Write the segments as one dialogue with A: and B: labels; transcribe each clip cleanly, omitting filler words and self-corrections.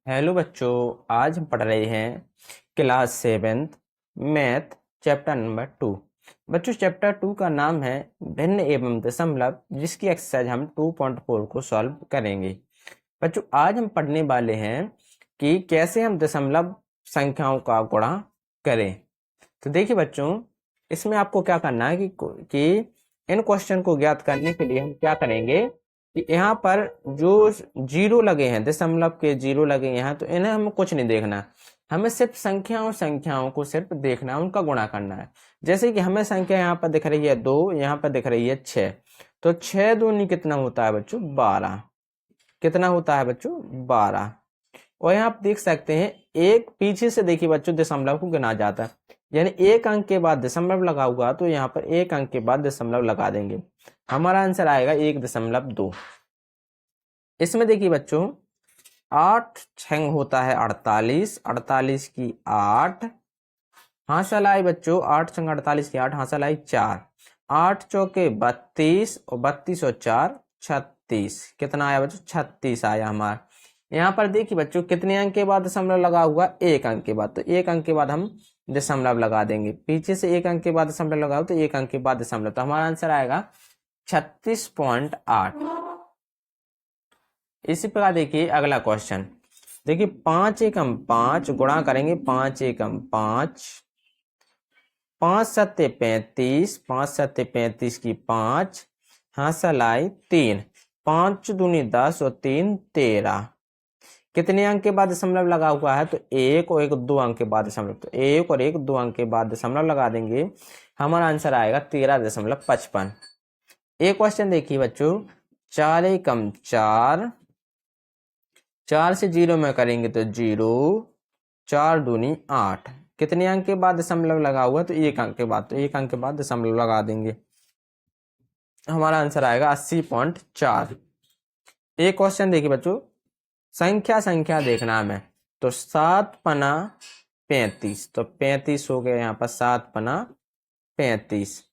A: Hello बच्चों। आज हम पढ़ रहे हैं class 7th math chapter number 2। बच्चों चैप्टर 2 का नाम है भिन्न एवं दशमलव, जिसकी एक्सरसाइज हम 2.4 को सॉल्व करेंगे। बच्चों आज हम पढ़ने वाले हैं कि कैसे हम दशमलव संख्याओं का गुणा करें। तो देखिए बच्चों, इसमें आपको क्या करना है कि इन क्वेश्चन को ज्ञात करने के लिए हम क्या करेंगे कि यहाँ पर जो जीरो लगे हैं, दशमलव के जीरो लगे हैं, तो इन्हें हमें कुछ नहीं देखना। हमें सिर्फ संख्याओं को सिर्फ देखना है, उनका गुणा करना है। जैसे कि हमें संख्या यहाँ पर दिख रही है 2, यहाँ पर दिख रही है 6, तो 6 दूनी कितना होता है बच्चों? 12। कितना होता है बच्चों? 12। और यहाँ आप देख सकते हैं एक पीछे से देखिए बच्चों दशमलव को गिना जाता है, यानी एक अंक के बाद दशमलव लगा हुआ, तो यहाँ पर एक अंक के बाद दशमलव लगा देंगे। हमारा आंसर आएगा 1.2। इसमें देखिए बच्चों 8 छंग होता है 48, 48 की 8 हासिल आई बच्चों, 8 छंग 48 की 8 हासिल आई 4, 8 चौके 32 और 32 और 4 36। कितना आया बच्चों? 36 आया हमारा। यहाँ पर देखिए बच्चों कितने अंक के बाद दशमलव लगा हुआ? एक अंक के बाद, तो एक अंक के बाद हम दशमलव लगा देंगे। पीछे से एक अंक के बाद दशमलव लगाओ तो एक अंक के बाद दशमलव, तो हमारा आंसर आएगा 36.8। इसी प्रकार देखिए अगला क्वेश्चन। देखिए 5 एकम 5 गुणा करेंगे, 5 एकम 5, 5 सत्ते 35, 5 सत्ते 35 की 5 हासिल आई 3, 5 दूनी 10 और 3 13। कितने अंक के बाद दशमलव लगा हुआ है? तो एक और एक दो अंक के बाद दशमलव, तो एक और एक दो अंक के बाद दशमलव लगा देंगे। हमारा आंसर आएगा 13.55। एक क्वेश्चन देखिए बच्चों, 4 एकम 4, 4 से 0 में करेंगे तो 0, 4 दूनी 8। कितने अंक के बाद दशमलव लगा हुआ? तो एक अंक के बाद, तो एक अंक के बाद दशमलव लगा देंगे। हमारा आंसर आएगा 80.4। एक क्वेश्चन देखिए बच्चों, संख्या संख्या देखना हमें, तो 7 पना 35, तो 35 हो गया यहाँ पर 7 पना 35।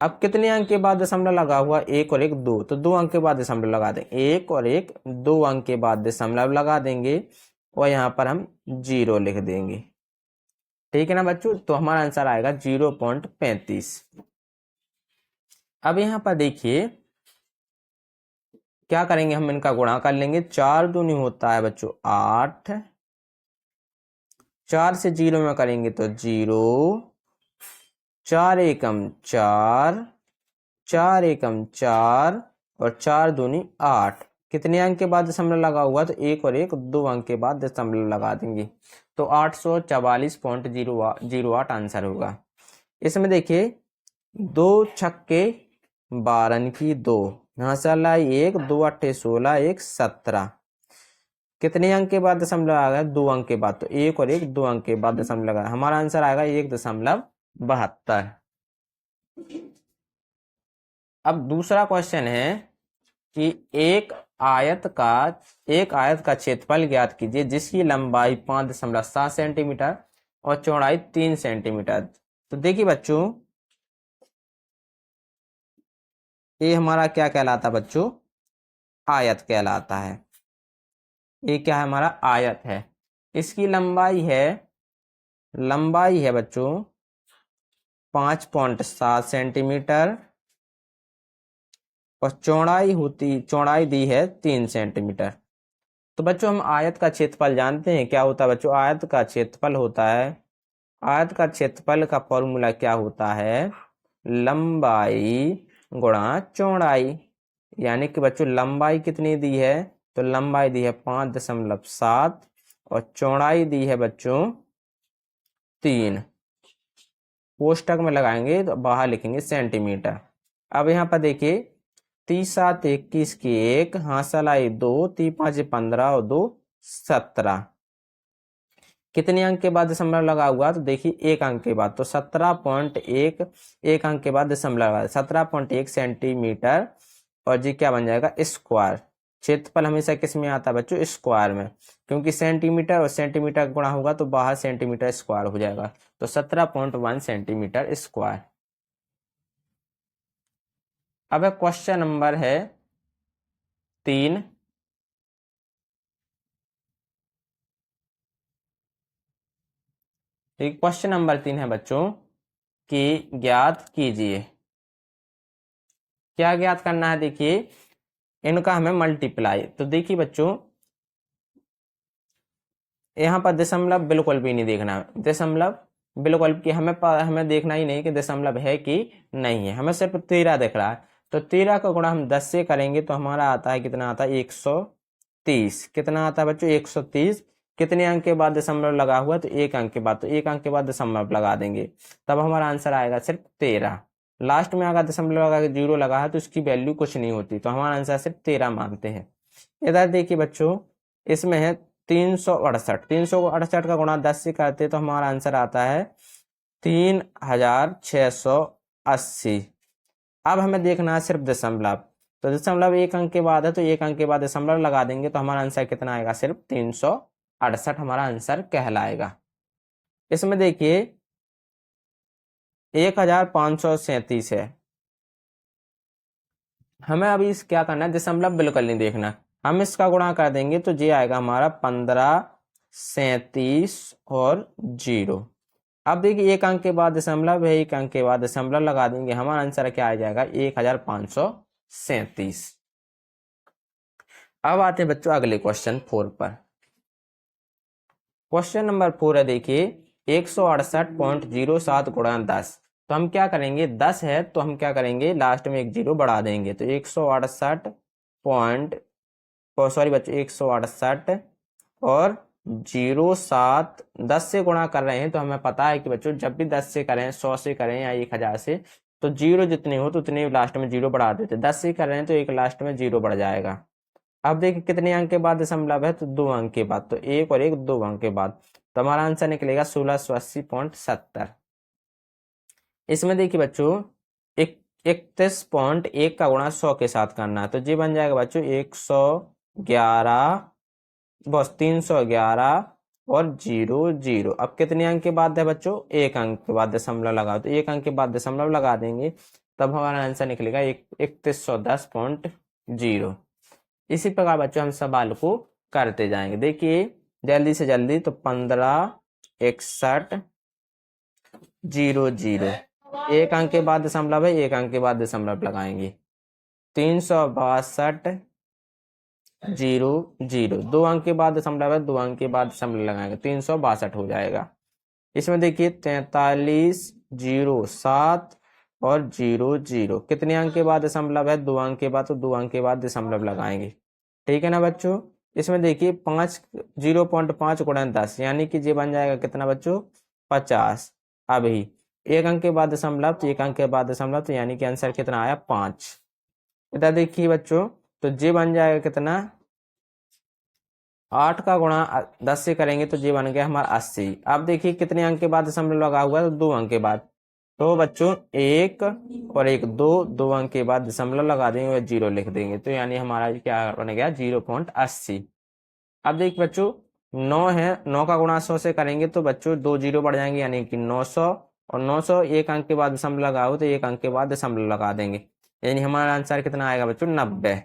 A: अब कितने अंक के बाद दशमलव लगा हुआ? एक और एक दो, तो दो अंक के बाद दशमलव लगा देंगे। एक और एक दो अंक के बाद दशमलव लगा देंगे और यहाँ पर हम 0 लिख देंगे। ठीक है ना बच्चों? तो हमारा आंसर आएगा 0.35। अब यहाँ पर देखिए क्या करेंगे, हम इनका गुणा कर लेंगे। 4 दूनी होता है बच्चों 8, 4 से 0 में करेंगे तो 0, 4 एकम 4, 4 एकम 4 और 4 दूनी 8। कितने अंक के बाद दशमलव लगा हुआ? तो एक और एक दो अंक के बाद दशमलव लगा देंगे, तो 844.08 आंसर होगा। इसमें देखिए 2 छक्के 12 की 2 हासिल आई 1, 2 अट्ठे 16, 1 17। कितने अंक के बाद दशमलव आ गया? दो अंक के बाद, तो एक और एक दो अंक के बाद दशमलव लगा, हमारा आंसर आएगा 1.72। अब दूसरा क्वेश्चन है कि एक आयत का क्षेत्रफल ज्ञात कीजिए जिसकी लंबाई 5.7 सेंटीमीटर और चौड़ाई 3 सेंटीमीटर। तो देखिए बच्चों ये हमारा क्या कहलाता बच्चों? आयत कहलाता है। ये क्या है? हमारा आयत है। इसकी लंबाई है बच्चों 5.7 सेंटीमीटर और चौड़ाई दी है 3 सेंटीमीटर। तो बच्चों हम आयत का क्षेत्रफल जानते हैं, क्या होता है बच्चों? आयत का क्षेत्रफल होता है, आयत का क्षेत्रफल का फॉर्मूला क्या होता है? लंबाई गुणा चौड़ाई। यानी कि बच्चों लंबाई कितनी दी है? तो लंबाई दी है 5.7 और चौड़ाई दी है बच्चों 3। कोष्टक में लगाएंगे तो बाहर लिखेंगे सेंटीमीटर। अब यहाँ पर देखिए 30 7 21 की 1 हासिल आई 2, 3 5 15 और 2 17। कितने अंक के बाद दशमलव लगा हुआ? तो देखिए एक अंक के बाद, तो 17.1, एक अंक के बाद दशमलव लगा 17.1 सेंटीमीटर। और जी क्या बन जाएगा? स्क्वायर। क्षेत्रफल हमेशा किस में आता है बच्चों? स्क्वायर में, क्योंकि सेंटीमीटर और सेंटीमीटर गुणा होगा तो बाहर सेंटीमीटर स्क्वायर हो जाएगा, तो 17.1 सेंटीमीटर स्क्वायर। अब क्वेश्चन नंबर है 3। क्वेश्चन नंबर 3 है बच्चों कि ज्ञात कीजिए। क्या ज्ञात करना है? देखिए इनका हमें मल्टीप्लाई। तो देखिए बच्चों यहाँ पर दशमलव बिल्कुल भी नहीं देखना है। दशमलव बिल्कुल कि हमें देखना ही नहीं कि दशमलव है कि नहीं है, हमें सिर्फ 13 दिख रहा है। तो 13 का गुणा हम 10 से करेंगे तो हमारा आता है, कितना आता है? 130। कितना आता है बच्चों? 130। कितने अंक के बाद दशमलव लगा हुआ? तो एक अंक के बाद, तो एक अंक के बाद दशमलव लगा देंगे, तब हमारा आंसर आएगा सिर्फ 13। लास्ट में अगर दशमलव लगा के 0 लगा है तो उसकी वैल्यू कुछ नहीं होती, तो हमारा आंसर सिर्फ 13 मानते हैं। इधर देखिए बच्चों, इसमें है 368। 368 का गुणा 10 से करते तो हमारा आंसर आता है 3680। अब हमें देखना है सिर्फ दशमलव। तो दशमलव एक अंक के बाद है तो एक अंक के बाद दशमलव लगा देंगे तो हमारा आंसर कितना आएगा? सिर्फ 368 हमारा आंसर कहलाएगा। इसमें देखिए 1537 है। हमें अभी इस क्या करना है? दशमलव बिल्कुल नहीं देखना। हम इसका गुणा कर देंगे तो ये आएगा हमारा 1537 और 0। अब देखिए एक अंक के बाद दशमलव है, एक अंक के बाद दशमलव लगा देंगे, हमारा आंसर क्या आ जाएगा? 1537। अब आते हैं बच्चों अगले क्वेश्चन 4 पर। क्वेश्चन नंबर 4 है देखिए 168.07 गुणा 10। तो हम क्या करेंगे? 10 है तो हम क्या करेंगे? लास्ट में एक 0 बढ़ा देंगे, तो 168 पॉइंट, सॉरी बच्चों 168 और 07। 10 से गुणा कर रहे हैं तो हमें पता है कि बच्चों जब भी 10 से करें, 100 से करें या 1000 से, तो 0 जितने हो तो उतने लास्ट में 0 बढ़ा देते। 10 से कर रहे हैं तो एक लास्ट में 0 बढ़ जाएगा। अब देखिए कितने अंक के बाद दशमलव है? तो 2 अंक के बाद, तो एक और एक 2 अंक के बाद, तो हमारा आंसर निकलेगा 1680.70। इसमें देखिए बच्चों 31.1 का गुणा 100 के साथ करना है, तो ये बन जाएगा बच्चों 111, बस 311 और 00। अब कितने अंक के बाद है बच्चों? एक अंक के बाद दशमलव लगाओ, तो एक अंक के बाद दशमलव लगा देंगे, तब हमारा आंसर निकलेगा 3110.0। इसी प्रकार बच्चों हम सवाल को करते जाएंगे। देखिए जल्दी से जल्दी, तो 156100। एक अंक के बाद दशमलव है, एक अंक के बाद दशमलव लगाएंगे, 362.00। 2 अंक के बाद दशमलव है, 2 अंक के बाद दशमलव लगाएंगे, 362 हो जाएगा। इसमें देखिए 4307 और 00। कितने अंक के बाद दशमलव है? 2 अंक के बाद, तो 2 अंक के बाद दशमलव लगाएंगे, ठीक है ना बच्चों। इसमें देखिए 0.5 गुणा 10, यानी कि ये बन जाएगा कितना बच्चों? 50। अभी एक अंक के बाद दशमलव, तो एक अंक के बाद दशमलव, तो यानी कि आंसर कितना आया? 5। इधर देखिए बच्चों, तो ये बन जाएगा कितना? 8 का गुणा 10 से करेंगे तो ये बन गया हमारा 80। अब देखिए कितने अंक के बाद दशमलव लगा हुआ है? तो 2 अंक के बाद, तो बच्चों एक और एक 2, 2 अंक के बाद दशमलव लगा देंगे और 0 लिख देंगे, तो यानी हमारा क्या बन गया? 0.80। अब देखिए बच्चों 9 है, 9 का गुणा 100 से करेंगे तो बच्चों 2 0 बढ़ जाएंगे, यानी कि 900। और 900 एक अंक के बाद दशमलव लगाओ तो एक अंक के बाद दशमलव लगा देंगे, यानी हमारा आंसर कितना आएगा बच्चों? 90।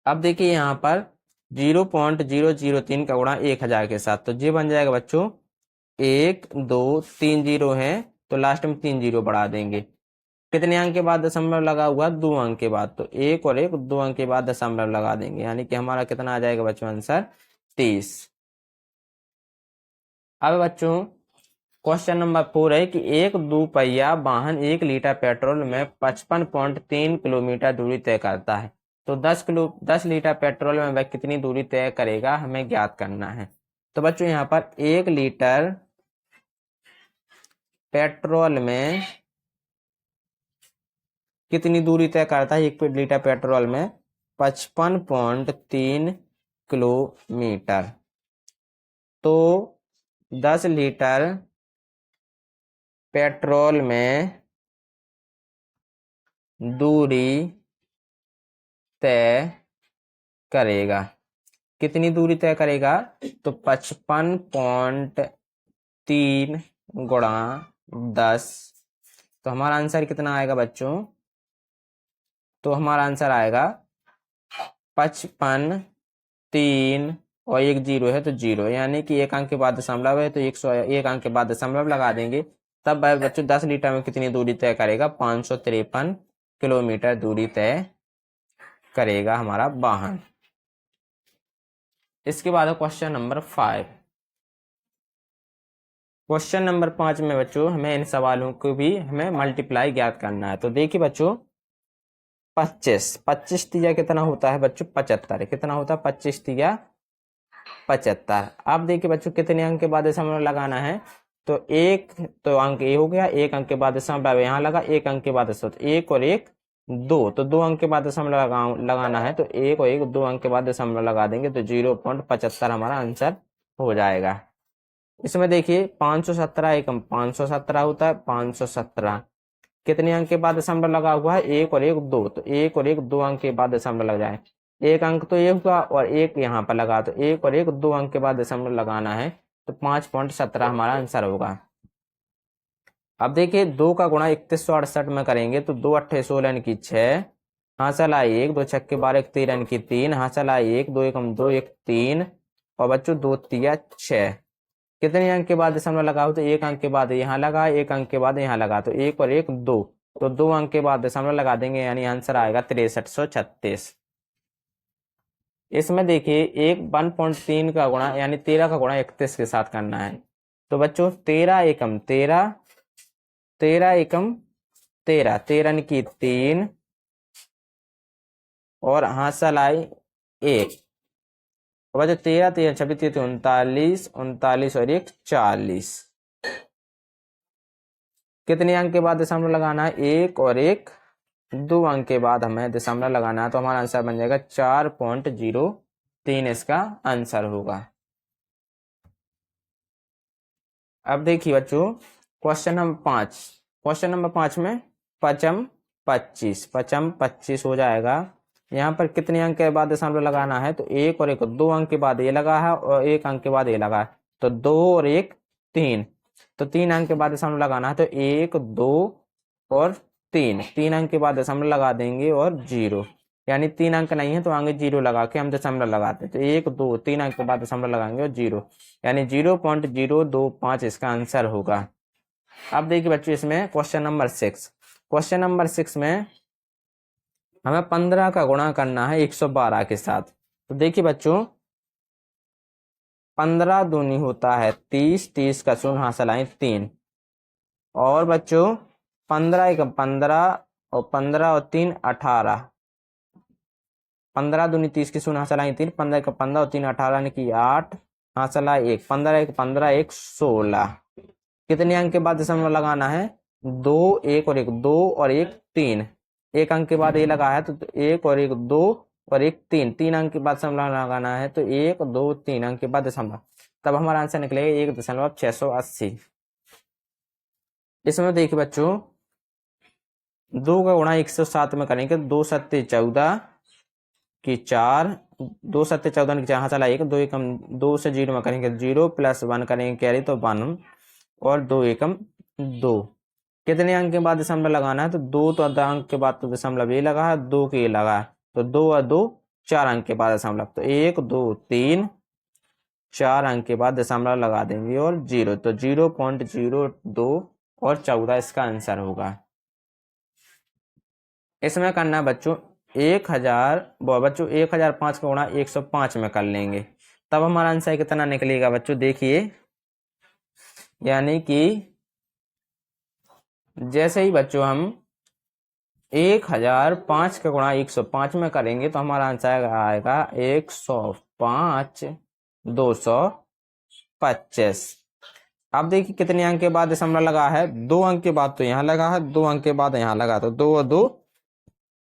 A: अब देखिए यहाँ पर 0.003 का गुणा 1000 के साथ, तो ये बन जाएगा बच्चों 1 2 3 0 है, तो लास्ट में 3 0 बढ़ा देंगे। कितने अंक के बाद दशमलव लगा हुआ? 2 अंक के बाद, तो एक और एक 2 अंक के बाद दशमलव लगा देंगे, यानी कि हमारा कितना आ जाएगा बच्चों? आंसर 30। अब बच्चों क्वेश्चन नंबर 4 है कि एक दोपहिया वाहन 1 लीटर पेट्रोल में 55.3 किलोमीटर दूरी तय करता है, तो 10 लीटर पेट्रोल में वह कितनी दूरी तय करेगा, हमें ज्ञात करना है। तो बच्चों यहाँ पर 1 लीटर पेट्रोल में कितनी दूरी तय करता है? 1 लीटर पेट्रोल में 55.3 किलोमीटर। तो 10 लीटर पेट्रोल में दूरी तय करेगा, कितनी दूरी तय करेगा? तो 55.3 गुणा 10, तो हमारा आंसर कितना आएगा बच्चों? तो हमारा आंसर आएगा 55, 3 और एक जीरो है तो जीरो, यानी कि एक अंक के बाद दशमलव है तो 101 अंक के बाद दशमलव लगा देंगे। तब बच्चों 10 लीटर में कितनी दूरी तय करेगा? 553 किलोमीटर दूरी तय करेगा हमारा वाहन। इसके बाद क्वेश्चन नंबर 5। क्वेश्चन नंबर 5 में बच्चों हमें इन सवालों को भी हमें मल्टीप्लाई ज्ञात करना है। तो देखिए बच्चों, 25 तिया कितना होता है बच्चों? 75। कितना होता है? 25 तिया 75। अब देखिए बच्चों, कितने अंक के बाद दशमलव लगाना है? तो एक तो अंक ए हो गया, एक अंक के बाद दशमलव यहाँ लगा, एक अंक के बाद दशमलव, तो एक और एक दो, तो दो अंक के बाद दशमलव लगाना है, तो एक और एक दो अंक के बाद दशमलव लगा देंगे तो 0.75 हमारा आंसर हो जाएगा। इसमें देखिए 517 एकम 517 होता है, 517 कितने अंक के बाद दशमलव लगा हुआ है? एक और एक दो, तो एक और एक दो अंक के बाद दशमलव लग जाए। एक अंक तो ये हुआ और एक यहाँ पर लगा, तो एक और एक दो अंक के बाद दशमलव लगाना है, तो 5.17 हमारा आंसर होगा। अब देखिए, 2 का गुणा 3168 में करेंगे तो 2 अट्ठे 16 यानी कि 6, हासिल आए 1, 2 छक्के 12 13 यानी कि 3, हासिल आए 1, 2 एकम 2 1 3, और बच्चों 2 तिया 6। कितने अंक के बाद दशमलव लगा हो? तो एक अंक के बाद यहाँ लगा, एक अंक के बाद यहाँ लगा, तो एक और एक दो, तो दो अंक के बाद दशमलव लगा देंगे, यानी आंसर आएगा 6336। इसमें देखिए एक 1.3 का गुणा यानी 13 का गुणा 31 के साथ करना है। तो बच्चों 13 एकम 13, 13 एकम 13, 13 की 3, और हासिल आई 1, और बच्चों 13 13 26 39 39, 39 और 1 40। कितने अंक के बाद दशमलव लगाना है? एक और एक दो अंक के बाद हमें दशमलव लगाना है, तो हमारा आंसर बन जाएगा 4.03 इसका आंसर होगा। अब देखिए बच्चों, क्वेश्चन नंबर 5। क्वेश्चन नंबर 5 में पचम 25 हो जाएगा। यहाँ पर कितने अंक के बाद दशमलव लगाना है? तो एक और एक दो अंक के बाद ये लगा है और एक अंक के बाद ये लगा है, तो 2 और 1 3, तो 3 अंक के बाद दशमलव लगाना है, तो 1 2 और 3 अंक के बाद दशमलव लगा देंगे और 0, यानी 3 अंक नहीं है तो आगे 0 लगा के हम दशमलव लगाते हैं, तो 1 2 3 अंक के बाद दशमलव लगाएंगे और 0, यानी 0.025 इसका आंसर होगा। अब देखिए बच्चों, इसमें क्वेश्चन नंबर 6। क्वेश्चन नंबर 6 में हमें 15 का गुणा करना है 112 के साथ। तो देखिए बच्चों, 15 दूनी होता है 30, 30 का शून्य हासिल आए 3, और बच्चों 15 एक 15, और 15 और 3 18, 15 दूनी 30 की शून्य हासिल आए 3, 15 का 15 और 3 18 यानी कि 8, हासिल आए 1, 15 एक 15 1 16। कितने अंक के बाद दशमलव लगाना है? 2 1 और 1 2 और 1 3, एक अंक के बाद ये लगा है, तो 1 और 1 2 और 1 3, 3 अंक के बाद दशमलव लगाना है, तो 1 2 3 अंक के बाद दशमलव, तब हमारा आंसर निकलेगा 1.680। इसमें देखिए बच्चों, 2 का गुणा 107 में करेंगे, 2 सत्ते 14 की 4, 2 सत्ते 14 की 4, चला 1 2 एकम 2 से 0 में करेंगे 0 प्लस 1 करेंगे कैरी, तो 1, और 2 एकम 2। कितने अंक के बाद दशमलव लगाना है? तो 2 तो अंक के बाद तो दशमलव ये लगा है, 2 के ये लगा है, तो 2 और 2 4 अंक के बाद दशमलव, तो 1 2 3 4 अंक के बाद दशमलव लगा देंगे और 0, तो 0.02 और 14 इसका आंसर होगा। इसमें करना है बच्चों 1005 का गुणा 105 में कर लेंगे, तब हमारा आंसर कितना निकलेगा बच्चों? देखिए, यानी कि जैसे ही बच्चों हम 1005 का गुणा 105 में करेंगे तो हमारा आंसर आएगा 105 225। अब देखिए कितने अंक के बाद दशमलव लगा है? 2 अंक के बाद तो यहाँ लगा है, 2 अंक के बाद यहाँ लगा, तो 2 और 2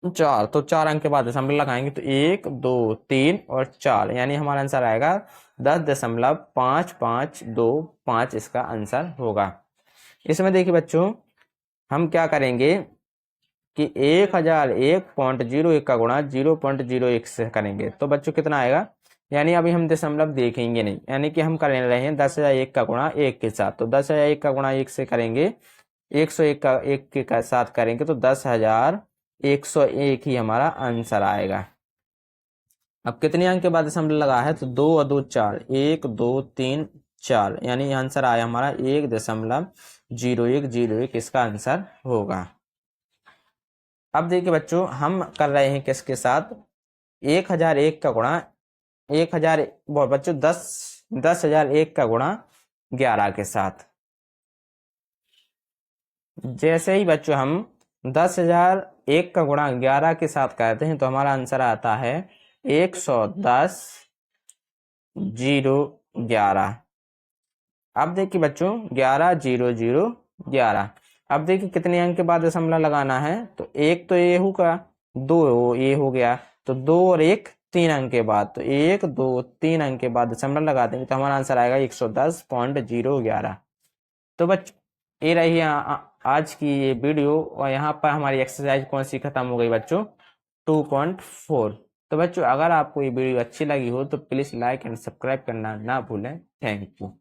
A: 4, तो 4 अंक के बाद दशमलव लगाएंगे, तो 1 2 3 और 4, यानी हमारा आंसर आएगा 10.5525 इसका आंसर होगा। इसमें देखिए बच्चों, हम क्या करेंगे कि 1001.01 का गुणा 0.01 से करेंगे, तो बच्चों कितना आएगा? यानी अभी हम दशमलव देखेंगे नहीं, यानी कि हम कर रहे हैं 10,001 का गुणा 1 के साथ, तो 10,001 का गुणा 1 से करेंगे, 101 का 1 के साथ करेंगे, तो 10,101 ही हमारा आंसर आएगा। अब कितने अंक के बाद दशमलव लगा है, तो 2 और 2 4, 1 2 3 4, यानी आंसर आया हमारा 1.0101, इसका आंसर होगा। अब देखिए बच्चों, हम कर रहे हैं किसके साथ, 1001 का गुणा 1000, बच्चों 10,001 का गुणा 11 के साथ। जैसे ही बच्चों हम 10,001 का गुणा 11 के साथ करते हैं तो हमारा आंसर आता है 110,011। अब देखिए बच्चों 11,0,0,11। अब देखिए कितने अंक के बाद दशमलव लगाना है, तो एक तो ये होगा, दो ये हो गया, तो 2 और 1 3 अंक के बाद, तो 1 2 3 अंक के बाद दशमलव लगा देंगे तो हमारा आंसर आएगा 110.011। तो बच्चों ये रही आज की ये वीडियो, और यहाँ पर हमारी एक्सरसाइज कौन सी खत्म हो गई बच्चों, 2.4। तो बच्चों अगर आपको ये वीडियो अच्छी लगी हो तो प्लीज़ लाइक एंड सब्सक्राइब करना ना भूलें। Thank you.